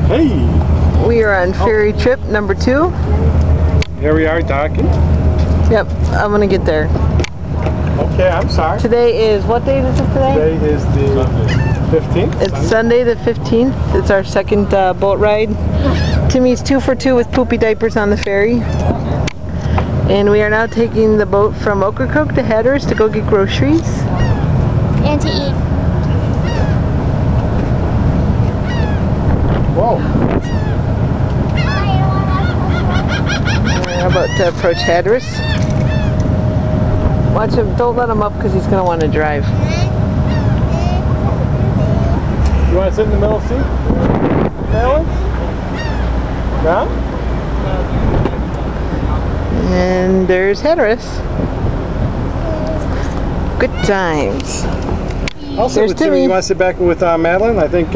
Hey! We are on ferry trip number 2. Here we are docking. Yep, I'm gonna get there. Okay, I'm sorry. Today is, what date is it today? Today is the 15th. It's Sunday the 15th. It's our second boat ride. Timmy's 2 for 2 with poopy diapers on the ferry. And we are now taking the boat from Ocracoke to Hatteras to go get groceries. And to eat. Whoa. We're about to approach Hatteras. Watch him, don't let him up because he's going to want to drive. You want to sit in the middle seat? Alan? No? And there's Hatteras. Good times. I'll sit There's with Timmy. Timmy. You want to sit back with Madeline? I think